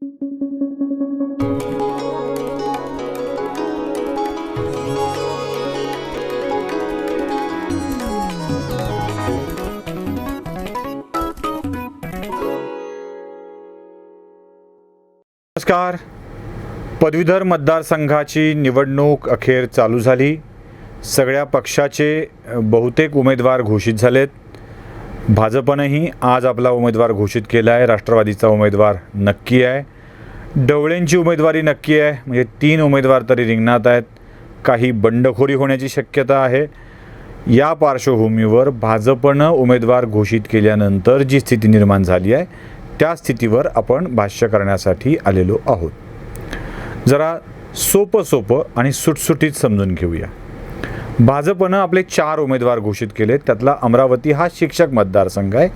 नमस्कार. पदवीधर मतदारसंघाची निवडणूक अखेर चालू झाली. सगळ्या पक्षाचे बहुतेक उमेदवार घोषित झालेत. भाजपनेही आज आपला उमेदवार घोषित केला आहे. राष्ट्रवादीचा उमेदवार नक्की आहे. ढवळेंची उमेदवारी नक्की आहे. म्हणजे 3 उमेदवार तरी रिंगणात आहेत. काही बंडखोरी होण्याची शक्यता आहे. या पार्श्वभूमीवर भाजपनं उमेदवार घोषित केल्यानंतर जी स्थिती निर्माण झाली आहे त्या स्थितीवर आपण भाष्य करण्यासाठी आलेलो आहोत. जरा सोपं आणि सुटसुटीत समजून घेऊया. भाजपनं आपले 4 उमेदवार घोषित केले. त्यातला अमरावती हा शिक्षक मतदारसंघ आहे.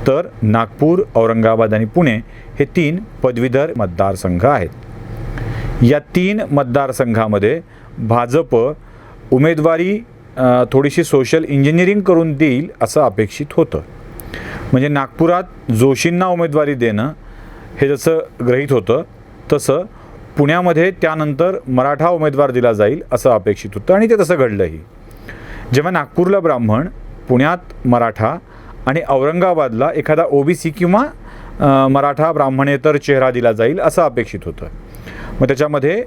तर नागपूर, औरंगाबाद आणि पुणे हे 3 पदवीधर मतदारसंघ आहेत. या 3 मतदारसंघामध्ये भाजप उमेदवारी थोडीशी सोशल इंजिनिअरिंग करून देईल असं अपेक्षित होतं. म्हणजे नागपुरात जोशींना उमेदवारी देणं हे जसं गृहीत होतं तसं पुण्यामध्ये त्यानंतर मराठा उमेदवार दिला जाईल असं अपेक्षित होतं आणि ते तसं घडलंही. जेव्हा नागपूरला ब्राह्मण, पुण्यात मराठा आणि औरंगाबादला एखादा ओबीसी किंवा मराठा ब्राह्मणेतर चेहरा दिला जाईल असं अपेक्षित होतं. मग त्याच्यामध्ये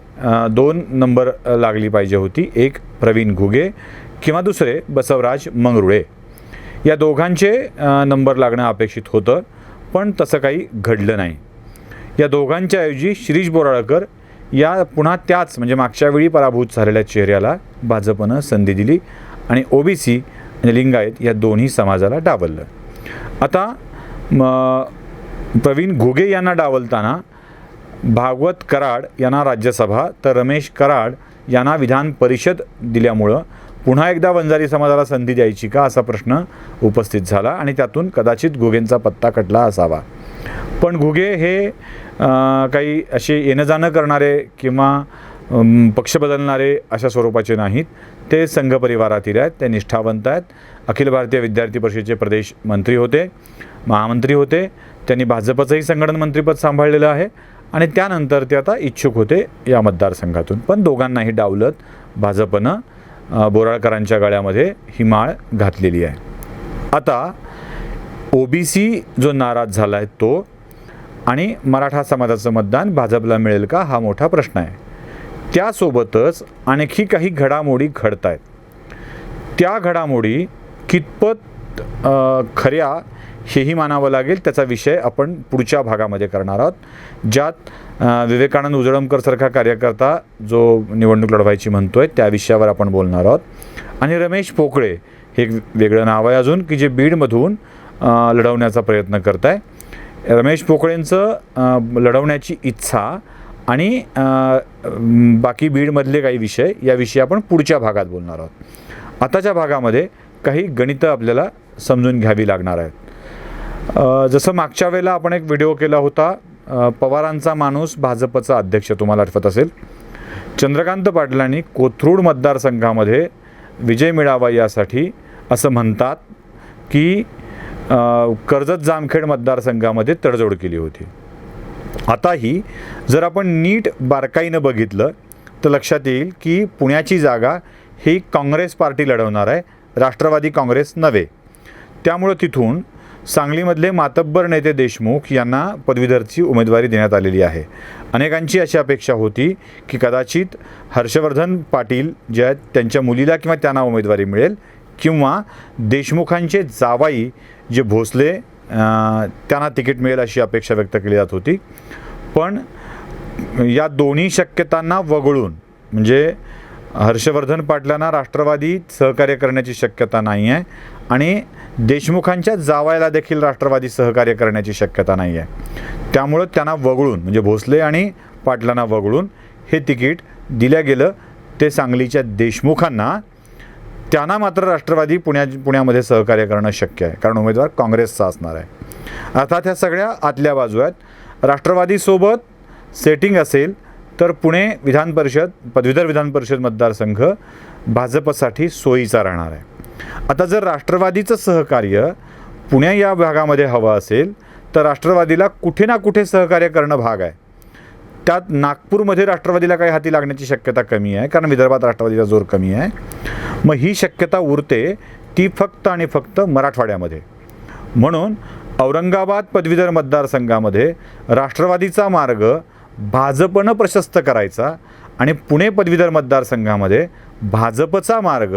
2 नंबर लागली पाहिजे होती. एक प्रवीण घुगे किंवा दुसरे बसवराज मंगरुळे. या दोघांचे नंबर लागणं अपेक्षित होतं, पण तसं काही घडलं नाही. या दोघांच्या ऐवजी शिरीष बोराळकर या पुन्हा त्याच म्हणजे मागच्या वेळी पराभूत झालेल्या चेहऱ्याला भाजपनं संधी दिली आणि ओबीसी आणि लिंगायत या दोन्ही समाजाला डावललं. आता प्रवीण घुगे यांना डावलताना भागवत कराड यांना राज्यसभा तर रमेश कराड यांना विधान परिषद दिल्यामुळं पुन्हा एकदा वंजारी समाजाला संधी द्यायची का असा प्रश्न उपस्थित झाला आणि त्यातून कदाचित घुगेंचा पत्ता कटला असावा. पण घुगे हे काही असे येणं जाणं करणारे किंवा पक्ष बदलणारे अशा स्वरूपाचे नाहीत. ते संघ परिवारातील आहेत. ते निष्ठावंत आहेत. अखिल भारतीय विद्यार्थी परिषदेचे प्रदेश मंत्री होते, महामंत्री होते. त्यांनी भाजपचंही संघटन मंत्रीपद सांभाळलेलं आहे आणि त्यानंतर ते आता इच्छुक होते या मतदारसंघातून. पण दोघांनाही डावलत भाजपनं बोराळकरांच्या गळ्यामध्ये ही माळ घातलेली आहे. आता ओबीसी जो नाराज झाला आहे तो आणि मराठा समाजाचं मतदान भाजपला मिळेल का हा मोठा प्रश्न आहे. त्यासोबतच आणखी काही घडामोडी घडत आहेत. त्या घडामोडी कितपत खऱ्या हेही मानावं लागेल. त्याचा विषय आपण पुढच्या भागामध्ये करणार आहोत, ज्यात विवेकानंद उजळमकर कार्यकर्ता जो निवडणूक लढवायची म्हणतोय त्या विषयावर आपण बोलणार आहोत. आणि रमेश पोकळे हे एक वेगळं नाव आहे अजून की जे बीडमधून लढवण्याचा प्रयत्न करत आहे. रमेश पोकळेंचं लढवण्याची इच्छा आणि बाकी बीडमधले काही विषय याविषयी आपण पुढच्या भागात बोलणार आहोत. आताच्या भागामध्ये काही गणितं आपल्याला समजून घ्यावी लागणार आहेत. जसं मागच्या वेळेला आपण एक व्हिडिओ केला होता, पवारांचा माणूस भाजपचा अध्यक्ष, तुम्हाला आठवत असेल. चंद्रकांत पाटलांनी कोथरूड मतदारसंघामध्ये विजय मिळावा यासाठी असं म्हणतात की कर्जत जामखेड मतदारसंघामध्ये तडजोड केली होती. आताही जर आपण नीट बारकाईनं बघितलं तर लक्षात येईल की पुण्याची जागा ही काँग्रेस पार्टी लढवणार आहे, राष्ट्रवादी काँग्रेस नव्हे. त्यामुळं तिथून सांगलीमधले मातब्बर नेते देशमुख यांना पदवीधरची उमेदवारी देण्यात आलेली आहे. अनेकांची अशी अपेक्षा होती की कदाचित हर्षवर्धन पाटील जे आहेत त्यांच्या मुलीला किंवा त्यांना उमेदवारी मिळेल किंवा देशमुखांचे जावाई जे भोसले त्यांना तिकीट मिळेल अशी अपेक्षा व्यक्त केली जात होती. पण या दोन्ही शक्यतांना वगळून म्हणजे हर्षवर्धन पाटलांना राष्ट्रवादीत सहकार्य करण्याची शक्यता नाही आहे आणि देशमुखांच्या जावायला देखील राष्ट्रवादी सहकार्य करण्याची शक्यता नाही आहे. त्यामुळं त्यांना वगळून म्हणजे भोसले आणि पाटलांना वगळून हे तिकीट दिलं गेलं. ते सांगलीच्या देशमुखांना, त्यांना मात्र राष्ट्रवादी पुण्यामध्ये सहकार्य करणं शक्य आहे कारण उमेदवार काँग्रेसचा असणार आहे. अर्थात ह्या सगळ्या आतल्या बाजू आहेत. राष्ट्रवादीसोबत सेटिंग असेल तर पुणे विधान परिषद पदवीधर विधान परिषद मतदारसंघ भाजपसाठी सोयीचा राहणार आहे. आता जर राष्ट्रवादीचं सहकार्य पुणे या भागामध्ये हवं असेल तर राष्ट्रवादीला कुठे ना कुठे सहकार्य करणं भाग आहे. त्यात नागपूरमध्ये राष्ट्रवादीला काही हाती लागण्याची शक्यता कमी आहे, कारण विदर्भात राष्ट्रवादीचा जोर कमी आहे. मग ही शक्यता उरते ती फक्त आणि फक्त मराठवाड्यामध्ये. म्हणून औरंगाबाद पदवीधर मतदारसंघामध्ये राष्ट्रवादीचा मार्ग भाजपनं प्रशस्त करायचा आणि पुणे पदवीधर मतदारसंघामध्ये भाजपचा मार्ग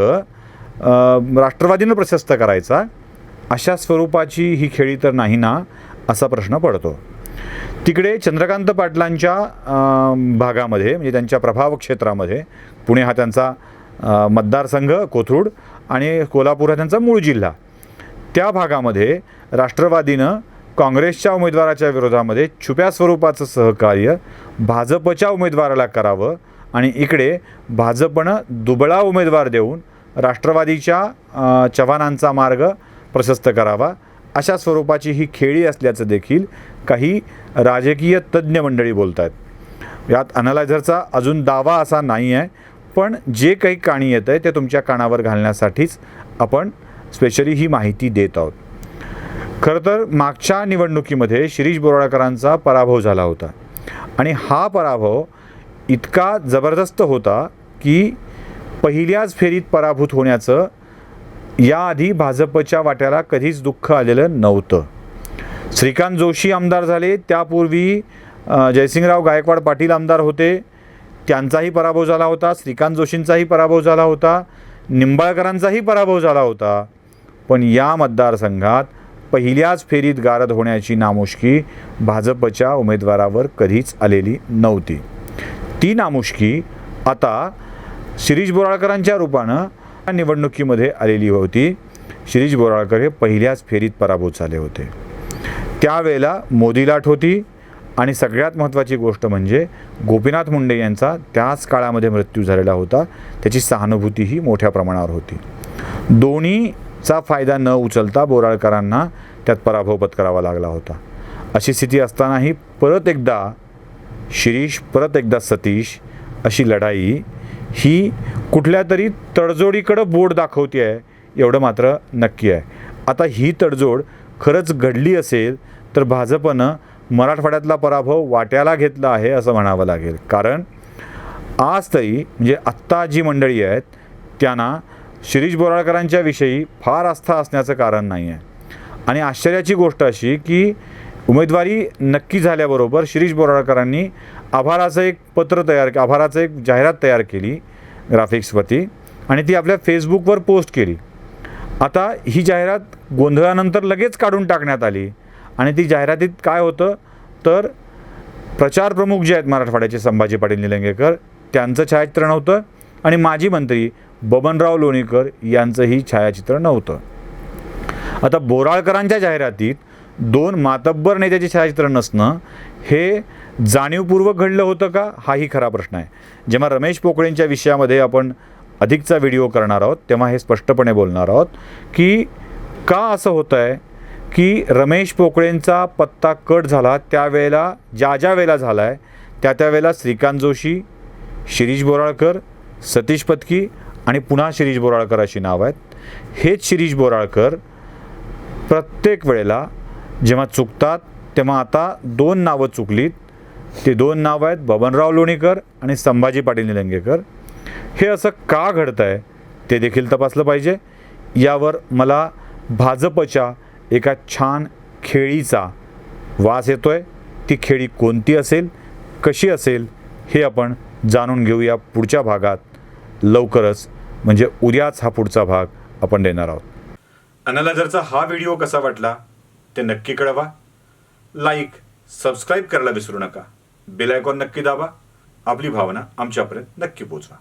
राष्ट्रवादीनं प्रशस्त करायचा, अशा स्वरूपाची ही खेळी तर नाही ना, असा प्रश्न पडतो. तिकडे चंद्रकांत पाटलांच्या भागामध्ये, म्हणजे त्यांच्या प्रभाव क्षेत्रामध्ये, पुणे हा त्यांचा मतदारसंघ कोथरूड आणि कोल्हापूर हा त्यांचा मूळ जिल्हा, त्या भागामध्ये राष्ट्रवादीनं काँग्रेसच्या उमेदवाराच्या विरोधामध्ये छुप्या स्वरूपाचं सहकार्य भाजपच्या उमेदवाराला करावं आणि इकडे भाजपनं दुबळा उमेदवार देऊन राष्ट्रवादीच्या चव्हाणांचा मार्ग प्रशस्त करावा, अशा स्वरूपाची ही खेळी असल्याचं देखील काही राजकीय तज्ज्ञ मंडळी बोलत आहेत. यात अनालायझरचा अजून दावा असा नाही आहे, पण जे काही काणी येतं आहे ते तुमच्या कानावर घालण्यासाठीच आपण स्पेशली ही माहिती देत आहोत. खरं तर मागच्या निवडणुकीमध्ये शिरीष बोराळकरांचा पराभव झाला होता आणि हा पराभव इतका जबरदस्त होता की पहिल्याच फेरीत पराभूत होण्याचं याआधी भाजपच्या वाट्याला कधीच दुःख आलेलं नव्हतं. श्रीकांत जोशी आमदार झाले, त्यापूर्वी जयसिंगराव गायकवाड पाटील आमदार होते, त्यांचाही पराभव झाला होता, श्रीकांत जोशींचाही पराभव झाला होता, निंबाळकरांचाही पराभव झाला होता. पण या मतदारसंघात पहिल्याच फेरीत गारद होण्याची नामुष्की भाजपच्या उमेदवारावर कधीच आलेली नव्हती. ती नामुष्की आता शिरीष बोराळकरांच्या रूपानं निवडणुकीमध्ये आलेली होती. शिरीष बोराळकर हे पहिल्याच फेरीत पराभूत झाले होते. त्यावेळेला मोदी लाट होती आणि सगळ्यात महत्त्वाची गोष्ट म्हणजे गोपीनाथ मुंडे यांचा त्याच काळामध्ये मृत्यू झालेला होता, त्याची सहानुभूतीही मोठ्या प्रमाणावर होती. दोन्हीचा फायदा न उचलता बोराळकरांना त्यात पराभव पत्करावा लागला होता. अशी स्थिती असतानाही परत एकदा शिरीष, परत एकदा सतीश अशी लढाई ही कुठल्या तरी तडजोडीकडं बोट दाखवते आहे, एवढं मात्र नक्की आहे. आता ही तडजोड खरंच घडली असेल तर भाजपनं मराठवाड्यातला पराभव वाट्याला घेतला आहे असं म्हणावं लागेल. कारण आज तरी म्हणजे आत्ता जी मंडळी आहेत त्यांना शिरीष बोराळकरांच्या विषयी फार आस्था असण्याचं कारण नाही आहे. आणि आश्चर्याची गोष्ट अशी की उमेदवारी नक्की झाल्याबरोबर शिरीष बोराळकरांनी आभाराचं एक जाहिरात तयार केली ग्राफिक्सवरती आणि ती आपल्या फेसबुकवर पोस्ट केली. आता ही जाहिरात गोंधळानंतर लगेच काढून टाकण्यात आली आणि ती जाहिरातीत काय होतं तर प्रचार प्रमुख जे आहेत मराठवाड्याचे संभाजी पाटील निलंगेकर त्यांचं छायाचित्र नव्हतं आणि माजी मंत्री बबनराव लोणीकर यांचंही छायाचित्र नव्हतं. आता बोराळकरांच्या जाहिरातीत दोन मातब्बर नेत्याचे छायाचित्र नसणं हे जाणीवपूर्वक घडलं होतं का, हाही खरा प्रश्न आहे. जेव्हा रमेश पोकळेंच्या विषयामध्ये आपण अधिकचा व्हिडिओ करणार आहोत तेव्हा हे स्पष्टपणे बोलणार आहोत की का असं होतं आहे की रमेश पोकळेंचा पत्ता कट झाला त्यावेळेला ज्या वेळेला झाला आहे त्या वेळेला श्रीकांत जोशी, शिरीष बोराळकर, सतीश पत्की आणि पुन्हा शिरीष बोराळकर अशी नावं आहेत. हेच शिरीष बोराळकर प्रत्येक वेळेला जेव्हा चुकतात तेव्हा आता दोन नावं चुकलीत. ते दोन नावं आहेत बबनराव लोणीकर आणि संभाजी पाटील निलंगेकर. हे असं का घडतं आहे ते देखील तपासलं पाहिजे. यावर मला भाजपच्या एका छान खेळीचा वास येतो आहे. ती खेळी कोणती असेल, कशी असेल हे आपण जाणून घेऊया पुढच्या भागात. लवकरच म्हणजे उद्याच हा पुढचा भाग आपण देणार आहोत. अनालायझरचा हा व्हिडिओ कसा वाटला ते नक्की कळवा. लाईक, सबस्क्राईब करायला विसरू नका. बेल आयकॉन नक्की दाबा. आपली भावना आमच्यापर्यंत नक्की पोचवा.